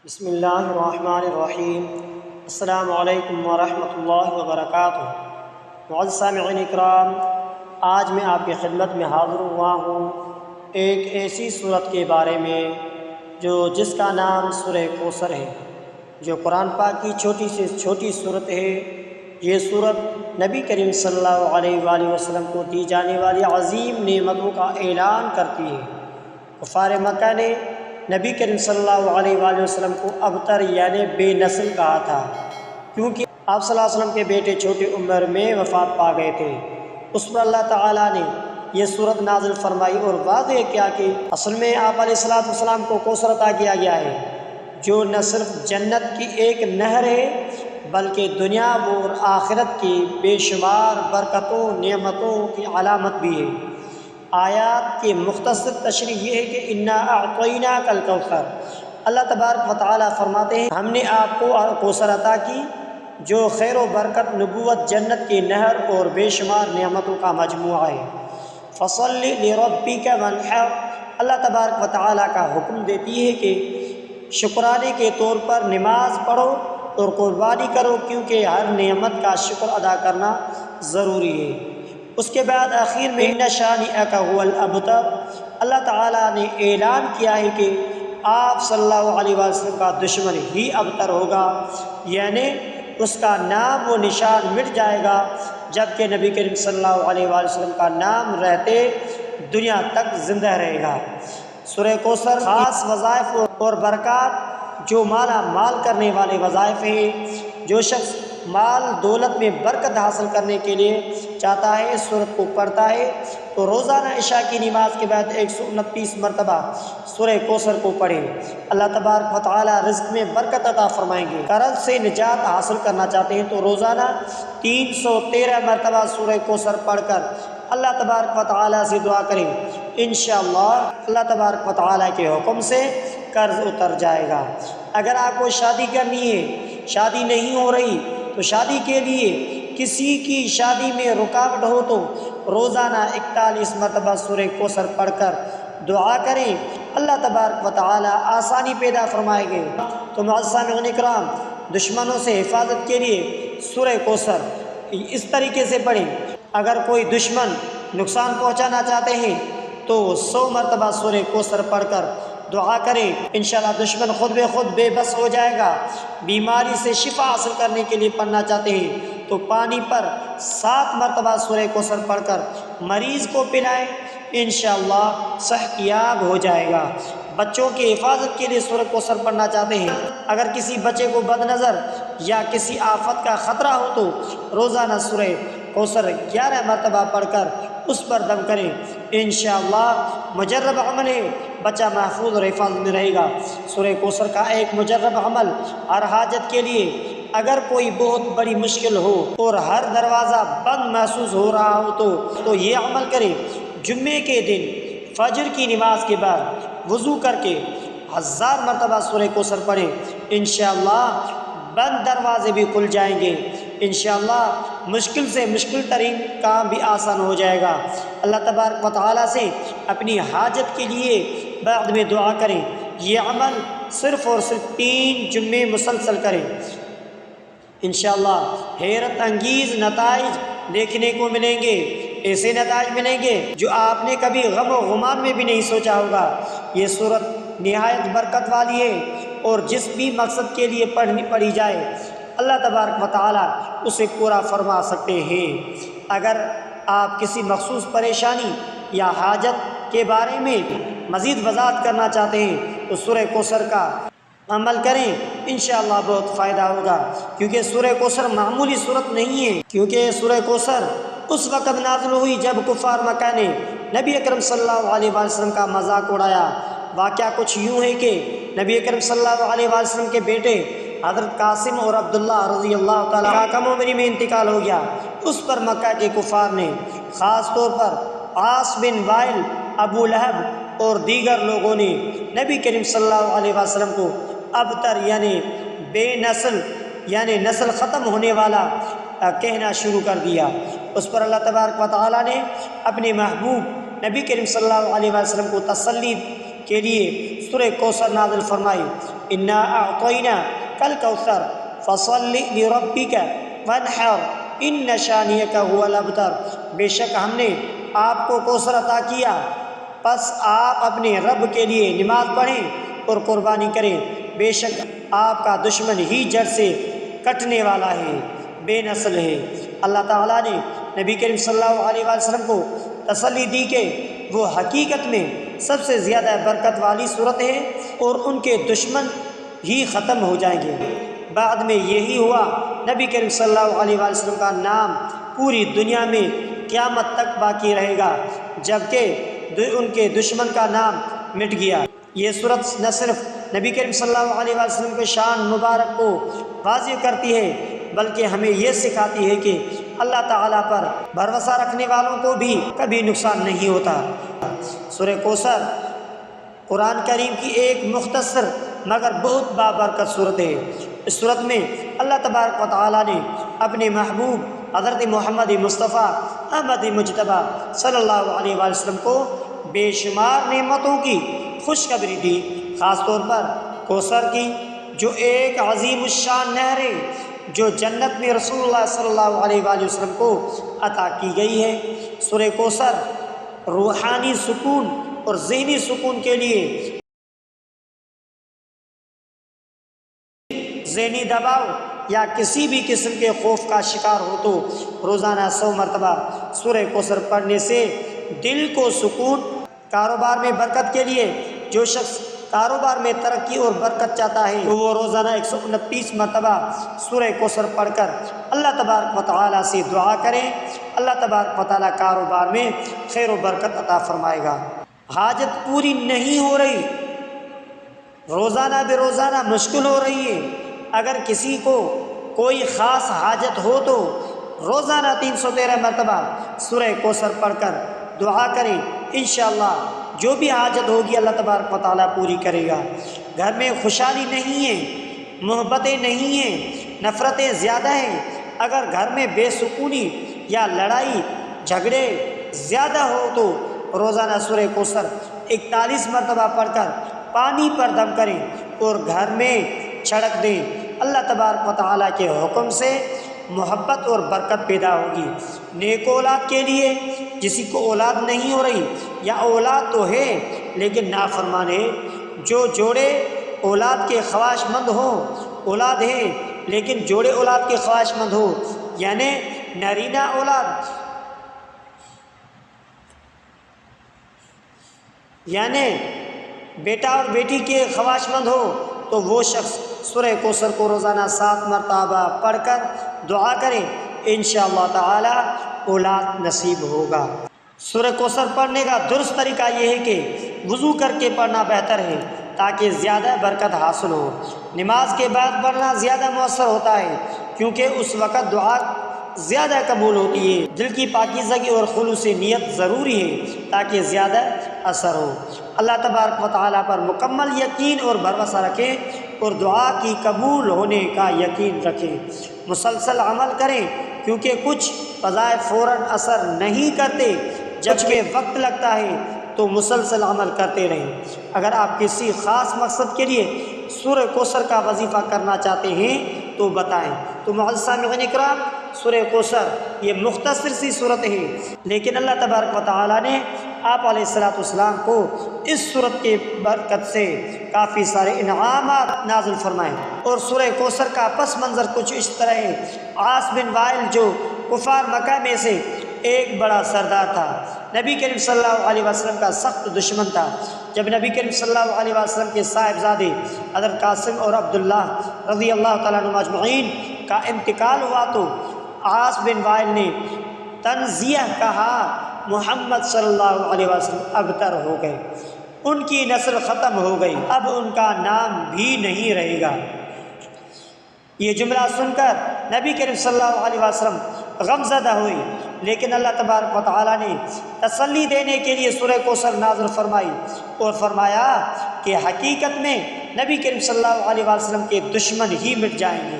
بسم اللہ الرحمن الرحیم۔ السلام علیکم ورحمۃ اللہ وبرکاتہ۔ معزز سامعین اکرام، آج میں آپ کی خدمت میں حاضر ہوا ہوں ایک ایسی صورت کے بارے میں جس کا نام سورہ کوثر ہے، جو قرآن پاک کی چھوٹی سے چھوٹی صورت ہے۔ یہ صورت نبی کریم صلی اللہ علیہ وآلہ وسلم کو دی جانے والی عظیم نعمتوں کا اعلان کرتی ہے۔ کفار مکہ نے نبی کریم صلی اللہ علیہ وآلہ وسلم کو ابتر یعنی بے نسل کہا تھا، کیونکہ آپ صلی اللہ علیہ وسلم کے بیٹے چھوٹی عمر میں وفات پا گئے تھے۔ اس پر اللہ تعالیٰ نے یہ صورت نازل فرمائی اور واضح کیا کہ اصل میں آپ علیہ السلام کو کوثر عطا کیا گیا ہے، جو نہ صرف جنت کی ایک نہر ہے بلکہ دنیا اور آخرت کی بے شمار برکتوں نعمتوں کی علامت بھی ہے۔ آیات کی مختصر تشریح یہ ہے کہ انا اعطیناک الکوثر، اللہ تبارک و تعالیٰ فرماتے ہیں ہم نے آپ کو کوثر عطا کی، جو خیر و برکت، نبوت، جنت کی نہر اور بے شمار نعمتوں کا مجموعہ ہے۔ فصل لربک وانحر، اللہ تبارک و تعالیٰ کا حکم دیتی ہے کہ شکرانے کے طور پر نماز پڑھو اور قربانی کرو، کیونکہ ہر نعمت کا شکر ادا کرنا ضروری ہے۔ اس کے بعد آخر میں ان شانئک هو الابتر، اللہ تعالیٰ نے اعلان کیا ہے کہ آپ صلی اللہ علیہ وسلم کا دشمن ہی ابتر ہوگا، یعنی اس کا نام و نشان مٹ جائے گا، جبکہ نبی کریم صلی اللہ علیہ وآلہ وسلم کا نام رہتے دنیا تک زندہ رہے گا۔ سورہ کوثر خاص وظائف اور برکات جو مالا مال کرنے والے وظائف ہیں۔ جو شخص مال دولت میں برکت حاصل کرنے کے لیے چاہتا ہے، اس صورت کو پڑھتا ہے تو روزانہ عشاء کی نماز کے بعد 129 مرتبہ سورہ کوثر کو پڑھے۔ اللہ تبارک و تعالیٰ رزق میں برکت عطا فرمائیں گے۔ قرض سے نجات حاصل کرنا چاہتے ہیں تو روزانہ 313 مرتبہ سورہ کوثر پڑھ کر اللہ تبارک و تعالیٰ سے دعا کریں، انشاءاللہ اللہ تبارک و تعالیٰ کے حکم سے قرض اتر جائے گا۔ اگر آپ کو شادی کرنی ہے، شادی نہیں ہو رہی، تو شادی کے لیے کسی کی شادی میں رکاوٹ ہو تو روزانہ 41 مرتبہ سورہ کوثر پڑھ کر دعا کریں، اللہ تبارک و تعالیٰ آسانی پیدا فرمائیں گے۔ تو معزز سامعین اکرام، دشمنوں سے حفاظت کے لیے سورہ کوثر اس طریقے سے پڑھیں۔ اگر کوئی دشمن نقصان پہنچانا چاہتے ہیں تو 100 مرتبہ سورہ کوثر پڑھ کر دعا کریں، انشاءاللہ دشمن خود بے خود بے بس ہو جائے گا۔ بیماری سے شفا حاصل کرنے کے لیے پڑھنا چاہتے ہیں تو پانی پر 7 مرتبہ سورہ کوثر پڑھ کر مریض کو پلائیں، انشاءاللہ صحت یاب ہو جائے گا۔ بچوں کی حفاظت کے لیے سورہ کوثر پڑھنا چاہتے ہیں، اگر کسی بچے کو بد نظر یا کسی آفت کا خطرہ ہو تو روزانہ سورہ کوثر 11 مرتبہ پڑھ کر اس پر دم کریں، انشاءاللہ مجرب عمل ہے، بچہ محفوظ اور حفاظت میں رہے گا۔ سورہ کوثر کا ایک مجرب عمل ہر حاجت کے لیے، اگر کوئی بہت بڑی مشکل ہو اور ہر دروازہ بند محسوس ہو رہا ہو تو یہ عمل کریں، جمعے کے دن فجر کی نماز کے بعد وضو کر کے 1000 مرتبہ سورہ کوثر پڑھیں، انشاءاللہ بند دروازے بھی کھل جائیں گے، انشاءاللہ مشکل سے مشکل ترین کام بھی آسان ہو جائے گا۔ اللہ تبارک و تعالیٰ سے اپنی حاجت کے لیے بعد میں دعا کریں۔ یہ عمل صرف اور صرف 3 جمعے مسلسل کریں، انشاءاللہ حیرت انگیز نتائج دیکھنے کو ملیں گے۔ ایسے نتائج ملیں گے جو آپ نے کبھی غم و غمان میں بھی نہیں سوچا ہوگا۔ یہ صورت نہایت برکت والی ہے اور جس بھی مقصد کے لیے پڑھی جائے اللہ تبارک و تعالیٰ اسے پورا فرما سکتے ہیں۔ اگر آپ کسی مخصوص پریشانی یا حاجت کے بارے میں مزید وضاحت کرنا چاہتے ہیں تو سورہ کوثر کا عمل کریں، انشاءاللہ بہت فائدہ ہوگا، کیونکہ سورہ کوثر معمولی صورت نہیں ہے، کیونکہ سورہ کوثر اس وقت نازل ہوئی جب کفار مکہ نے نبی اکرم صلی اللہ علیہ وسلم کا مذاق اڑایا۔ واقعہ کچھ یوں ہے کہ نبی اکرم صلی اللہ علیہ وسلم کے بیٹے حضرت قاسم اور عبداللہ رضی اللہ تعالیٰ کا کم عمری میں انتقال ہو گیا۔ اس پر مکہ کے کفار نے خاص طور پر عاص بن وائل، ابو لہب اور دیگر لوگوں نے نبی کریم صلی اللہ علیہ وسلم کو ابتر یعنی بے نسل یعنی نسل ختم ہونے والا کہنا شروع کر دیا۔ اس پر اللہ تبارک و تعالیٰ نے اپنے محبوب نبی کریم صلی اللہ علیہ وسلم کو تسلی کے لیے سورہ کوثر نازل فرمائی۔ انا اعطینا کل کوثر فصل لربک وانحر ان شانئک هو الابتر، بے شک ہم نے آپ کو کوثر عطا کیا، پس آپ اپنے رب کے لیے نماز پڑھیں اور قربانی کریں، بے شک آپ کا دشمن ہی جڑ سے کٹنے والا ہے، بے نسل ہے۔ اللہ تعالیٰ نے نبی کریم صلی اللہ علیہ وآلہ وسلم کو تسلی دی کہ وہ حقیقت میں سب سے زیادہ برکت والی صورت ہے اور ان کے دشمن ہی ختم ہو جائیں گے۔ بعد میں یہی ہوا، نبی کریم صلی اللہ علیہ وآلہ وسلم کا نام پوری دنیا میں قیامت تک باقی رہے گا، جبکہ ان کے دشمن کا نام مٹ گیا۔ یہ صورت نہ صرف نبی کریم صلی اللہ علیہ وآلہ وسلم کے شان مبارک کو واضح کرتی ہے بلکہ ہمیں یہ سکھاتی ہے کہ اللہ تعالیٰ پر بھروسہ رکھنے والوں کو بھی کبھی نقصان نہیں ہوتا۔ سورہ کوثر قرآن کریم کی ایک مختصر مگر بہت بابرکت صورت ہے۔ اس صورت میں اللہ تبارک و تعالیٰ نے اپنے محبوب حضرت محمد مصطفیٰ احمد مجتبیٰ صلی اللہ علیہ وآلہ وسلم کو بے شمار نعمتوں کی خوشخبری دی، خاص طور پر کوثر کی، جو ایک عظیم الشان نہر ہے جو جنت میں رسول اللہ صلی اللہ علیہ وآلہ وسلم کو عطا کی گئی ہے۔ سورہ کوثر روحانی سکون اور ذہنی سکون کے لیے، ذہنی دباؤ یا کسی بھی قسم کے خوف کا شکار ہو تو روزانہ 100 مرتبہ سورہ کوثر پڑھنے سے دل کو سکون۔ کاروبار میں برکت کے لیے جو شخص کاروبار میں ترقی اور برکت چاہتا ہے تو وہ روزانہ 129 مرتبہ سورہ کوثر پڑھ کر اللہ تبارک و تعالیٰ سے دعا کریں، اللہ تبارک و تعالیٰ کاروبار میں خیر و برکت عطا فرمائے گا۔ حاجت پوری نہیں ہو رہی، روزانہ بے روزانہ مشکل ہو رہی ہے، اگر کسی کو کوئی خاص حاجت ہو تو روزانہ 313 مرتبہ سورہ کوثر پڑھ کر دعا کریں، انشاءاللہ جو بھی حاجت ہوگی اللہ تبارک و تعالیٰ پوری کرے گا۔ گھر میں خوشحالی نہیں ہے، محبتیں نہیں ہیں، نفرتیں زیادہ ہیں، اگر گھر میں بے سکونی یا لڑائی جھگڑے زیادہ ہو تو روزانہ سورہ کوثر 41 مرتبہ پڑھ کر پانی پر دم کریں اور گھر میں چھڑک دیں، اللہ تبارک و تعالیٰ کے حکم سے محبت اور برکت پیدا ہوگی۔ نیک اولاد کے لیے، جسی کو اولاد نہیں ہو رہی یا اولاد تو ہے لیکن نافرمان ہے، جو جوڑے اولاد کے خواہش مند ہوں، اولاد ہے لیکن جوڑے اولاد کے خواہش مند ہو، یعنی نرینہ اولاد، یعنی بیٹا اور بیٹی کے خواہش مند ہو تو وہ شخص سورہ کوثر کو روزانہ 7 مرتبہ پڑھ کر دعا کریں، انشاءاللہ تعالی اولاد نصیب ہوگا۔ سورہ کوثر پڑھنے کا درست طریقہ یہ ہے کہ وضو کر کے پڑھنا بہتر ہے تاکہ زیادہ برکت حاصل ہو۔ نماز کے بعد پڑھنا زیادہ مؤثر ہوتا ہے کیونکہ اس وقت دعا زیادہ قبول ہوتی ہے۔ دل کی پاکیزگی اور خلوص نیت ضروری ہے تاکہ زیادہ اثر ہو۔ اللہ تبارک و تعالیٰ پر مکمل یقین اور بھروسہ رکھیں اور دعا کی قبول ہونے کا یقین رکھیں۔ مسلسل عمل کریں کیونکہ کچھ وظائف فوراً اثر نہیں کرتے، جبکہ وقت لگتا ہے تو مسلسل عمل کرتے رہیں۔ اگر آپ کسی خاص مقصد کے لیے سورہ کوثر کا وظیفہ کرنا چاہتے ہیں تو بتائیں۔ تو معزز سامعین اکرام، سورہ کوثر یہ مختصر سی صورت ہے، لیکن اللہ تبارک و تعالیٰ نے آپ علیہ السلام کو اس صورت کے برکت سے کافی سارے انعامات نازل فرمائے۔ اور سورہ کوثر کا پس منظر کچھ اس طرح ہے۔ عاص بن وائل جو کفار مکہ میں سے ایک بڑا سردار تھا، نبی کریم صلی اللہ علیہ وسلم کا سخت دشمن تھا۔ جب نبی کریم صلی اللہ علیہ وسلم کے صاحبزادے حضرت قاسم اور عبداللہ رضی اللہ تعالیٰ عنہم اجمعین کا انتقال ہوا تو عاص بن وائل نے تنزیہ کہا، محمد صلی اللہ علیہ وسلم ابتر ہو گئے، ان کی نسل ختم ہو گئی، اب ان کا نام بھی نہیں رہے گا۔ یہ جملہ سن کر نبی کریم صلی اللہ علیہ وسلم غمزدہ ہوئی، لیکن اللہ تبارک و تعالیٰ نے تسلی دینے کے لیے سورہ کوثر نازل فرمائی اور فرمایا کہ حقیقت میں نبی کریم صلی اللہ علیہ وسلم کے دشمن ہی مٹ جائیں گے۔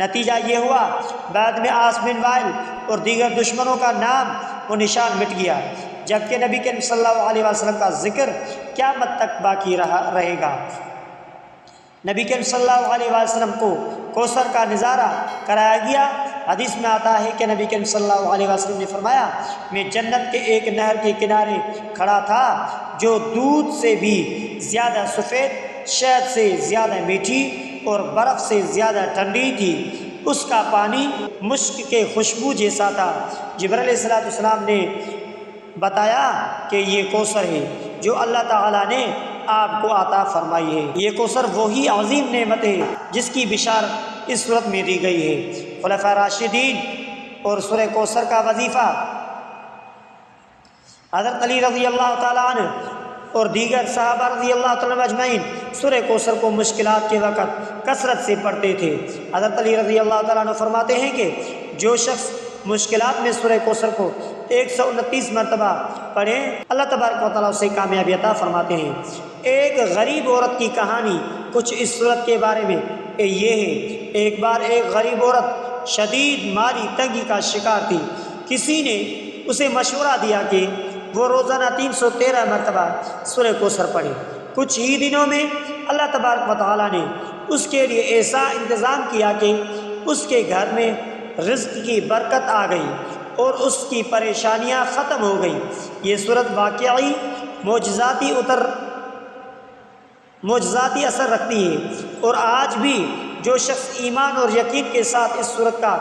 نتیجہ یہ ہوا، بعد میں عاص بن وائل اور دیگر دشمنوں کا نام و نشان مٹ گیا، جبکہ نبی کریم صلی اللہ علیہ وسلم کا ذکر قیامت تک باقی رہے گا۔ نبی کریم صلی اللہ علیہ وسلم کو کوثر کا نظارہ کرایا گیا۔ حدیث میں آتا ہے کہ نبی کریم صلی اللہ علیہ وسلم نے فرمایا، میں جنت کے ایک نہر کے کنارے کھڑا تھا جو دودھ سے بھی زیادہ سفید، شہد سے زیادہ میٹھی اور برف سے زیادہ ٹھنڈی تھی۔ اس کا پانی مشک کے خوشبو جیسا تھا۔ جبرائیل علیہ السلام نے بتایا کہ یہ کوثر ہے جو اللہ تعالیٰ نے آپ کو عطا فرمائی ہے۔ یہ کوثر وہی عظیم نعمت ہے جس کی بشارت اس صورت میں دی گئی ہے۔ خلفاء راشدین اور سورہ کوثر کا وظیفہ حضرت علی رضی اللہ تعالیٰ عنہ اور دیگر صحابہ رضی اللہ تعالیٰ اجمعین سورہ کوثر کو مشکلات کے وقت کثرت سے پڑھتے تھے۔ حضرت علی رضی اللہ تعالیٰ عنہ فرماتے ہیں کہ جو شخص مشکلات میں سورہ کوثر کو 129 مرتبہ پڑھے، اللہ تبارک و تعالیٰ اسے کامیابی عطا فرماتے ہیں۔ ایک غریب عورت کی کہانی کچھ اس صورت کے بارے میں یہ ہے۔ ایک بار ایک غریب عورت شدید مالی تنگی کا شکار تھی۔ کسی نے اسے مشورہ دیا کہ وہ روزانہ 313 مرتبہ سورہ کوثر پڑھے۔ کچھ ہی دنوں میں اللہ تبارک و تعالیٰ نے اس کے لیے ایسا انتظام کیا کہ اس کے گھر میں رزق کی برکت آ گئی اور اس کی پریشانیاں ختم ہو گئیں۔ یہ صورت واقعی معجزاتی اثر رکھتی ہے، اور آج بھی جو شخص ایمان اور یقین کے ساتھ اس صورت کا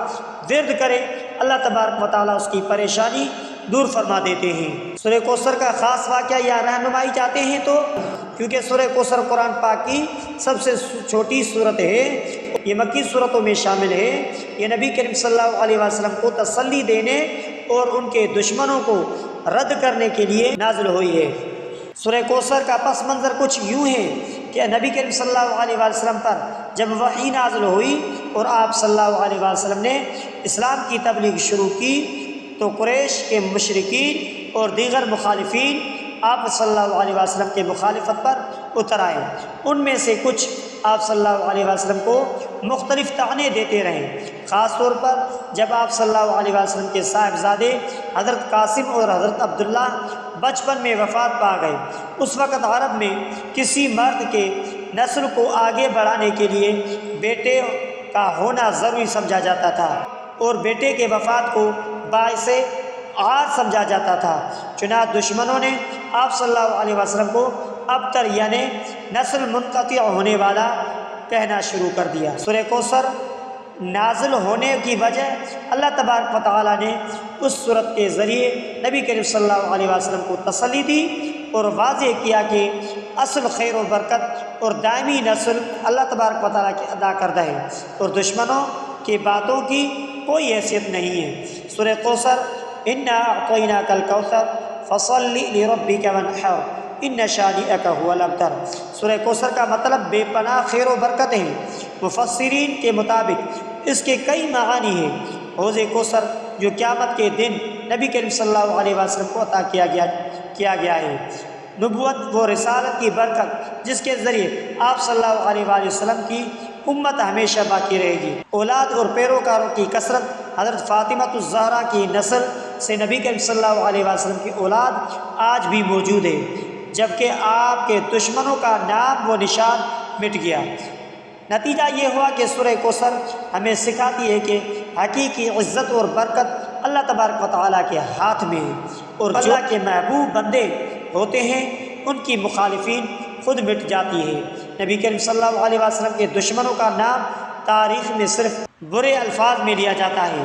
ورد کرے، اللہ تبارک و تعالیٰ اس کی پریشانی دور فرما دیتے ہیں۔ سورہ کوثر کا خاص واقعہ یا رہنمائی چاہتے ہیں تو کیونکہ سورہ کوثر قرآن پاک کی سب سے چھوٹی صورت ہے، یہ مکی صورتوں میں شامل ہے۔ یہ نبی کریم صلی اللہ علیہ وسلم کو تسلی دینے اور ان کے دشمنوں کو رد کرنے کے لیے نازل ہوئی ہے۔ سورہ کوثر کا پس منظر کچھ یوں ہے کہ نبی کریم صلی اللہ علیہ وسلم پر جب وحی نازل ہوئی اور آپ صلی اللہ علیہ وسلم نے اسلام کی تبلیغ شروع کی تو قریش کے مشرکین اور دیگر مخالفین آپ صلی اللہ علیہ وسلم کے مخالفت پر اتر آئے۔ ان میں سے کچھ آپ صلی اللہ علیہ وسلم کو مختلف طعنے دیتے رہے، خاص طور پر جب آپ صلی اللہ علیہ وسلم کے صاحبزادے حضرت قاسم اور حضرت عبداللہ بچپن میں وفات پا گئے۔ اس وقت عرب میں کسی مرد کے نسل کو آگے بڑھانے کے لیے بیٹے کا ہونا ضروری سمجھا جاتا تھا اور بیٹے کے وفات کو باعث عار سمجھا جاتا تھا۔ چنانچہ دشمنوں نے آپ صلی اللہ علیہ وسلم کو ابتر یعنی نسل منقطع ہونے والا کہنا شروع کر دیا۔ سورہ کوثر نازل ہونے کی وجہ اللہ تبارک و تعالیٰ نے اس صورت کے ذریعے نبی کریم صلی اللہ علیہ وسلم کو تسلی دی اور واضح کیا کہ اصل خیر و برکت اور دائمی نسل اللہ تبارک و تعالیٰ کی عطا کردہ ہے اور دشمنوں کی باتوں کی کوئی حیثیت نہیں ہے۔ سورہ کوثر انا اعطیناک الکوثر فصل لربک وانحر ان شانئک هو الابتر۔ سورہ کوثر کا مطلب بے پناہ خیر و برکت ہے۔ مفسرین کے مطابق اس کے کئی معانی ہیں۔ حوض کوثر جو قیامت کے دن نبی کریم صلی اللہ علیہ وسلم کو عطا کیا گیا ہے۔ نبوت و رسالت کی برکت جس کے ذریعے آپ صلی اللہ علیہ وآلہ وسلم کی امت ہمیشہ باقی رہے گی۔ اولاد اور پیروکاروں کی کثرت حضرت فاطمہ الزہرا کی نسل سے نبی کریم صلی اللہ علیہ وسلم کی اولاد آج بھی موجود ہے، جبکہ آپ کے دشمنوں کا نام و نشان مٹ گیا۔ نتیجہ یہ ہوا کہ سورہ کوثر ہمیں سکھاتی ہے کہ حقیقی عزت اور برکت اللہ تبارک و تعالیٰ کے ہاتھ میں ہے، اور جو اللہ کے محبوب بندے ہوتے ہیں ان کی مخالفین خود مٹ جاتی ہے۔ نبی کریم صلی اللہ علیہ وسلم کے دشمنوں کا نام تاریخ میں صرف برے الفاظ میں لیا جاتا ہے،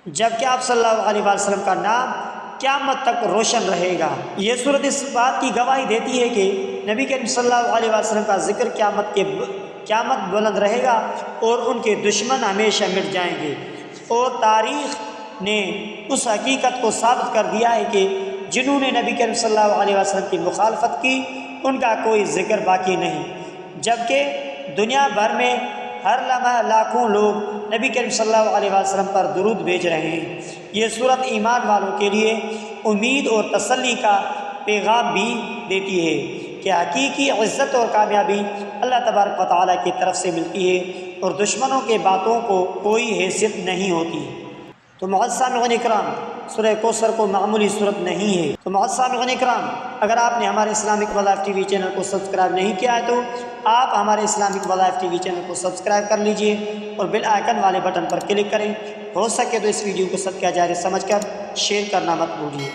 جبکہ آپ صلی اللہ علیہ وسلم کا نام قیامت تک روشن رہے گا۔ یہ صورت اس بات کی گواہی دیتی ہے کہ نبی کریم صلی اللہ علیہ وسلم کا ذکر قیامت بلند رہے گا اور ان کے دشمن ہمیشہ مٹ جائیں گے، اور تاریخ نے اس حقیقت کو ثابت کر دیا ہے کہ جنہوں نے نبی کریم صلی اللہ علیہ وسلم کی مخالفت کی ان کا کوئی ذکر باقی نہیں، جبکہ دنیا بھر میں ہر لمحہ لاکھوں لوگ نبی کریم صلی اللہ علیہ وسلم پر درود بھیج رہے ہیں۔ یہ صورت ایمان والوں کے لیے امید اور تسلی کا پیغام بھی دیتی ہے کہ حقیقی عزت اور کامیابی اللہ تبارک و تعالیٰ کی طرف سے ملتی ہے اور دشمنوں کے باتوں کو کوئی حیثیت نہیں ہوتی۔ تو معزز سامعین اکرام، سورہ کوثر کو معمولی صورت نہیں ہے۔ تو معزز سامعین اکرام، اگر آپ نے ہمارے اسلامک وظائف ٹی وی چینل کو سبسکرائب نہیں کیا ہے تو آپ ہمارے اسلامک وظائف ٹی وی چینل کو سبسکرائب کر لیجئے اور بیل آئیکن والے بٹن پر کلک کریں۔ ہو سکے تو اس ویڈیو کو صدقہ جاریہ سمجھ کر شیئر کرنا مت بھولیے۔